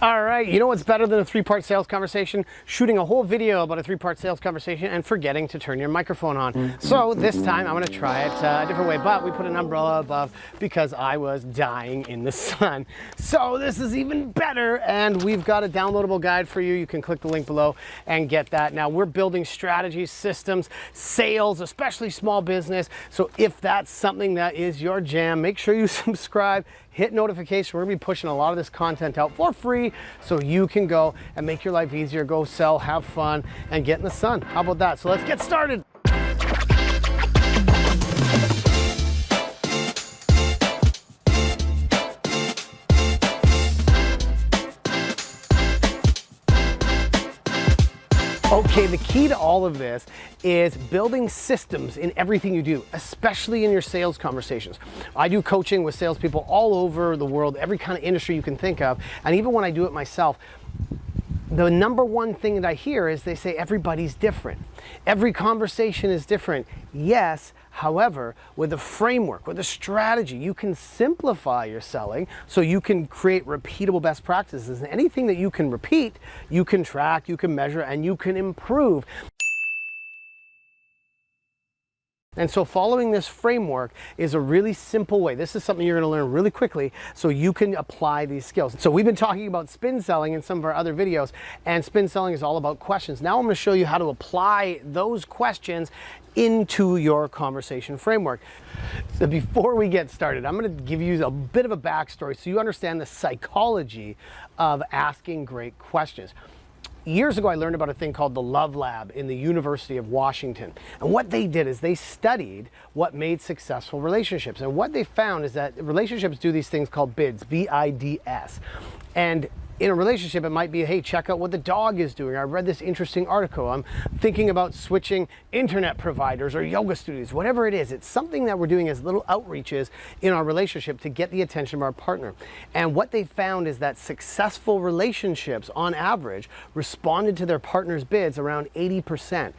All right, you know what's better than a three-part sales conversation? Shooting a whole video about a three-part sales conversation and forgetting to turn your microphone on. So this time I'm gonna try it a different way, but we put an umbrella above because I was dying in the sun. So this is even better, and we've got a downloadable guide for you. You can click the link below and get that. Now we're building strategies, systems, sales, especially small business. So if that's something that is your jam, make sure you subscribe, hit notification. We're gonna be pushing a lot of this content out for free so you can go and make your life easier, go sell, have fun, and get in the sun. How about that? So let's get started. Okay, the key to all of this is building systems in everything you do, especially in your sales conversations. I do coaching with salespeople all over the world, every kind of industry you can think of, and even when I do it myself, the number one thing that I hear is they say everybody's different. Every conversation is different. Yes, however, with a framework, with a strategy, you can simplify your selling so you can create repeatable best practices. And anything that you can repeat, you can track, you can measure, and you can improve. And so following this framework is a really simple way. This is something you're going to learn really quickly so you can apply these skills. So we've been talking about spin selling in some of our other videos, and spin selling is all about questions. Now I'm going to show you how to apply those questions into your conversation framework. So before we get started, I'm going to give you a bit of a backstory so you understand the psychology of asking great questions. Years ago, I learned about a thing called the Love Lab in the University of Washington. And what they did is they studied what made successful relationships. And what they found is that relationships do these things called bids, B-I-D-S. And in a relationship, it might be, hey, check out what the dog is doing. I read this interesting article. I'm thinking about switching internet providers or yoga studios, whatever it is. It's something that we're doing as little outreaches in our relationship to get the attention of our partner. And what they found is that successful relationships, on average, responded to their partner's bids around 80%.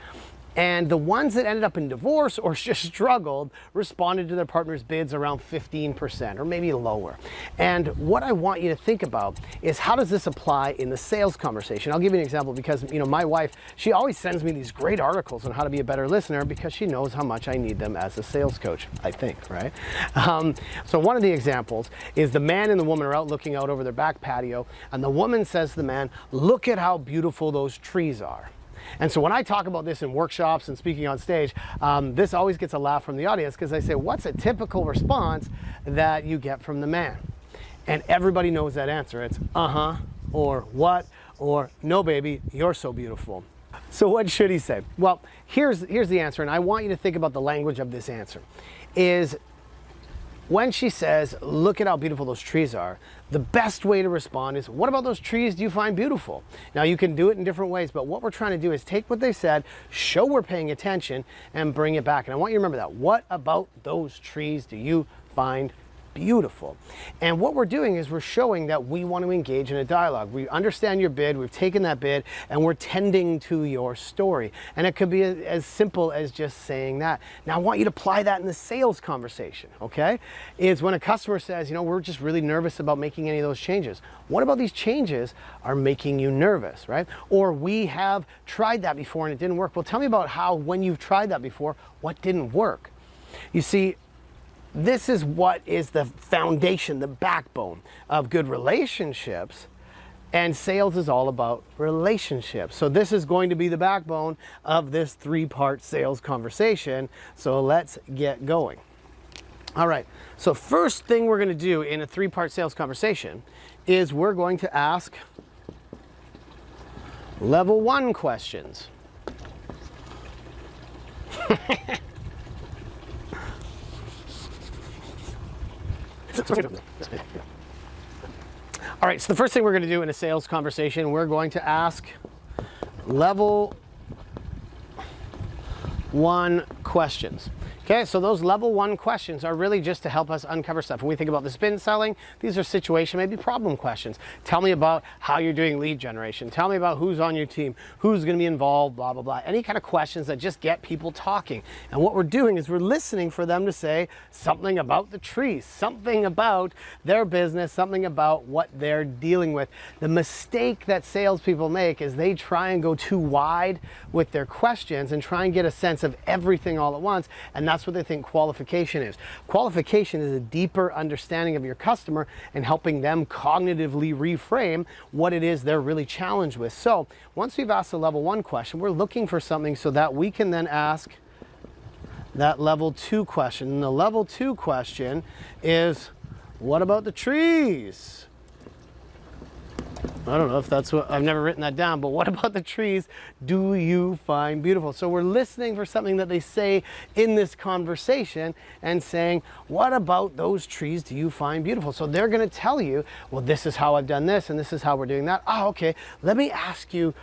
And the ones that ended up in divorce or just struggled responded to their partner's bids around 15% or maybe lower. And what I want you to think about is, how does this apply in the sales conversation? I'll give you an example because, you know, my wife, she always sends me these great articles on how to be a better listener because she knows how much I need them as a sales coach, I think, right? So one of the examples is the man and the woman are out looking out over their back patio, and the woman says to the man, "Look at how beautiful those trees are." And so when I talk about this in workshops and speaking on stage, this always gets a laugh from the audience because I say, what's a typical response that you get from the man? And everybody knows that answer. It's uh-huh, or what, or no baby, you're so beautiful. So what should he say? Well, here's the answer, and I want you to think about the language of this answer. Is when she says, "Look at how beautiful those trees are," the best way to respond is, "What about those trees do you find beautiful?" Now you can do it in different ways, but what we're trying to do is take what they said, show we're paying attention, and bring it back. And I want you to remember that. What about those trees do you find beautiful? And what we're doing is we're showing that we want to engage in a dialogue. We understand your bid, we've taken that bid, and we're tending to your story. And it could be as simple as just saying that. Now I want you to apply that in the sales conversation, okay? Is when a customer says, you know, we're just really nervous about making any of those changes. What about these changes are making you nervous, right? Or we have tried that before and it didn't work. Well, tell me about how, when you've tried that before, what didn't work? You see, this is what is the foundation, the backbone of good relationships, and sales is all about relationships. So this is going to be the backbone of this three-part sales conversation. So let's get going. All right, so first thing we're going to do in a three-part sales conversation is we're going to ask level 1 questions. All right, so the first thing we're going to do in a sales conversation, we're going to ask level 1 questions. Okay, so those level 1 questions are really just to help us uncover stuff. When we think about the spin selling, these are situation, maybe problem questions. Tell me about how you're doing lead generation. Tell me about who's on your team, who's going to be involved, blah, blah, blah. Any kind of questions that just get people talking. And what we're doing is we're listening for them to say something about the trees, something about their business, something about what they're dealing with. The mistake that salespeople make is they try and go too wide with their questions and try and get a sense of everything all at once. And that's what they think qualification is. Qualification is a deeper understanding of your customer and helping them cognitively reframe what it is they're really challenged with. So once we've asked a level 1 question, we're looking for something so that we can then ask that level 2 question. And the level 2 question is, what about the trees? I don't know if that's what, I've never written that down, but what about the trees do you find beautiful? So we're listening for something that they say in this conversation and saying, what about those trees do you find beautiful? So they're going to tell you, well, this is how I've done this and this is how we're doing that. Oh, okay, let me ask you,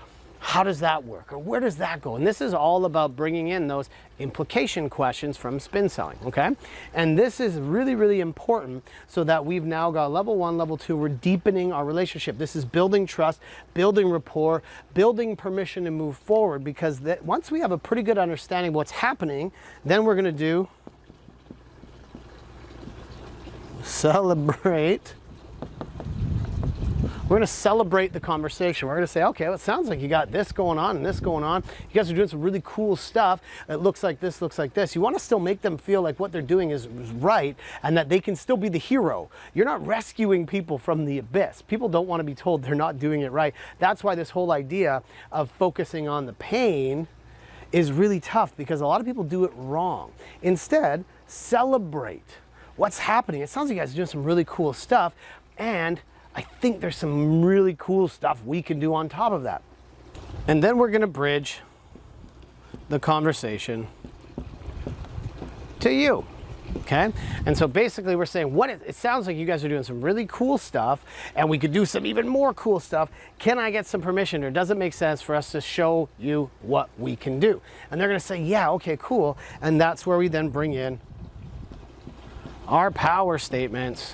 how does that work? Or where does that go? And this is all about bringing in those implication questions from spin selling, okay? And this is really, really important so that we've now got level 1, level 2, we're deepening our relationship. This is building trust, building rapport, building permission to move forward, because once we have a pretty good understanding of what's happening, then we're gonna do celebrate. We're going to celebrate the conversation. We're going to say, okay, well, it sounds like you got this going on and this going on. You guys are doing some really cool stuff. It looks like this, looks like this. You want to still make them feel like what they're doing is right and that they can still be the hero. You're not rescuing people from the abyss. People don't want to be told they're not doing it right. That's why this whole idea of focusing on the pain is really tough, because a lot of people do it wrong. Instead, celebrate what's happening. It sounds like you guys are doing some really cool stuff, and I think there's some really cool stuff we can do on top of that. And then we're going to bridge the conversation to you. Okay? And so basically we're saying, it sounds like you guys are doing some really cool stuff and we could do some even more cool stuff. Can I get some permission, or does it make sense for us to show you what we can do? And they're going to say, yeah, okay, cool. And that's where we then bring in our power statements.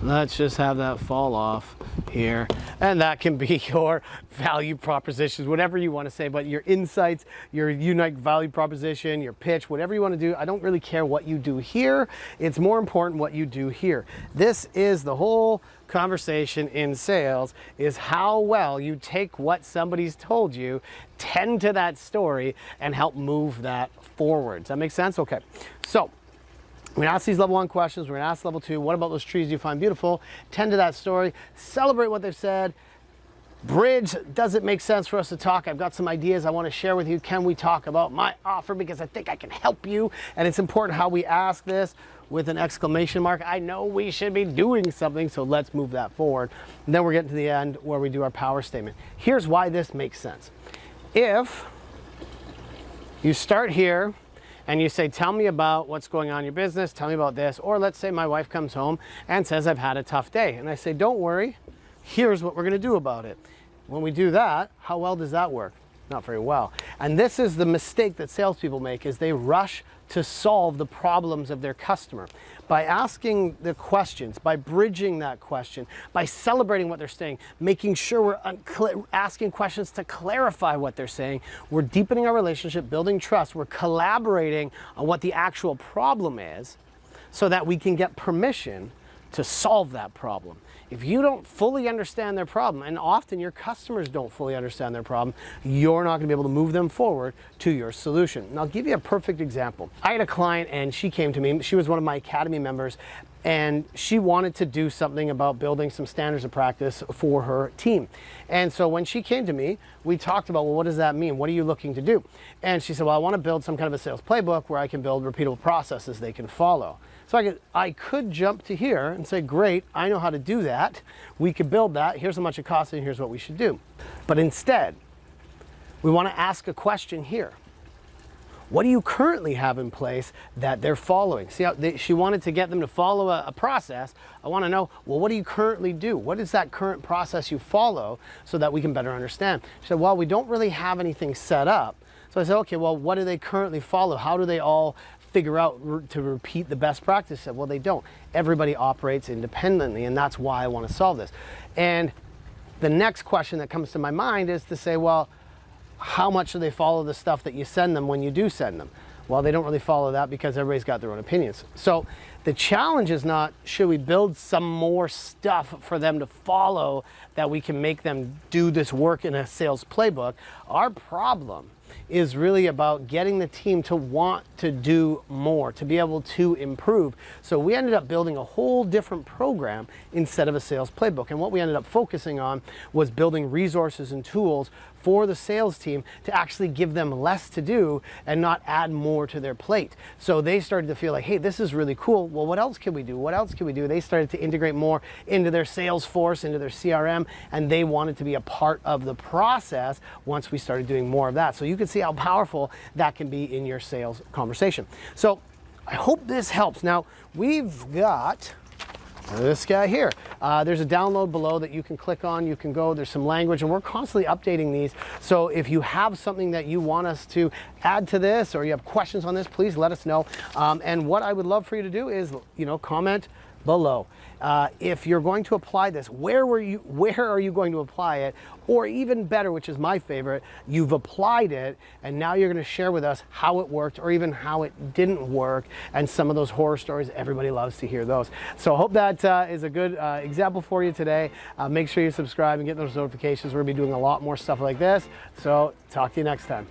Let's just have that fall off here. And that can be your value propositions, whatever you want to say, but your insights, your unique value proposition, your pitch, whatever you want to do. I don't really care what you do here. It's more important what you do here. This is the whole conversation in sales, is how well you take what somebody's told you, tend to that story, and help move that forward. Does that make sense? Okay. So we're gonna ask these level 1 questions. We're gonna ask level 2, what about those trees you find beautiful? Tend to that story, celebrate what they've said. Bridge, does it make sense for us to talk? I've got some ideas I want to share with you. Can we talk about my offer, because I think I can help you? And it's important how we ask this with an exclamation mark. I know we should be doing something, so let's move that forward. And then we're getting to the end where we do our power statement. Here's why this makes sense. If you start here and you say, tell me about what's going on in your business, tell me about this, or let's say my wife comes home and says, I've had a tough day. And I say, don't worry, here's what we're gonna do about it. When we do that, how well does that work? Not very well. And this is the mistake that salespeople make, is they rush to solve the problems of their customer. By asking the questions, by bridging that question, by celebrating what they're saying, making sure we're asking questions to clarify what they're saying, we're deepening our relationship, building trust, we're collaborating on what the actual problem is so that we can get permission to solve that problem. If you don't fully understand their problem, and often your customers don't fully understand their problem, you're not gonna be able to move them forward to your solution. And I'll give you a perfect example. I had a client and she came to me, she was one of my Academy members, and she wanted to do something about building some standards of practice for her team. And so when she came to me, we talked about, well, what does that mean? What are you looking to do? And she said, well, I want to build some kind of a sales playbook where I can build repeatable processes they can follow. So I could jump to here and say, great, I know how to do that. We could build that. Here's how much it costs and here's what we should do. But instead, we want to ask a question here. What do you currently have in place that they're following? See how she wanted to get them to follow a process. I want to know, well, what do you currently do? What is that current process you follow so that we can better understand? She said, well, we don't really have anything set up. So I said, okay, well, what do they currently follow? How do they all figure out to repeat the best practice? Well, they don't. Everybody operates independently, and that's why I want to solve this. And the next question that comes to my mind is to say, well, how much do they follow the stuff that you send them when you do send them? Well, they don't really follow that because everybody's got their own opinions. So the challenge is not, should we build some more stuff for them to follow that we can make them do this work in a sales playbook? Our problem is really about getting the team to want to do more, to be able to improve. So we ended up building a whole different program instead of a sales playbook. And what we ended up focusing on was building resources and tools for the sales team to actually give them less to do and not add more to their plate. So they started to feel like, hey, this is really cool. Well, what else can we do? What else can we do? They started to integrate more into their Salesforce, into their CRM, and they wanted to be a part of the process once we started doing more of that. So you can see how powerful that can be in your sales conversation. So I hope this helps. Now, we've got this guy here. There's a download below that you can click on. You can go, there's some language, and we're constantly updating these. So if you have something that you want us to add to this, or you have questions on this, please let us know. And what I would love for you to do is, comment below. If you're going to apply this, where are you going to apply it? Or even better, which is my favorite, you've applied it and now you're going to share with us how it worked or even how it didn't work, and some of those horror stories. Everybody loves to hear those. So I hope that is a good example for you today. Make sure you subscribe and get those notifications. We're going to be doing a lot more stuff like this. So talk to you next time.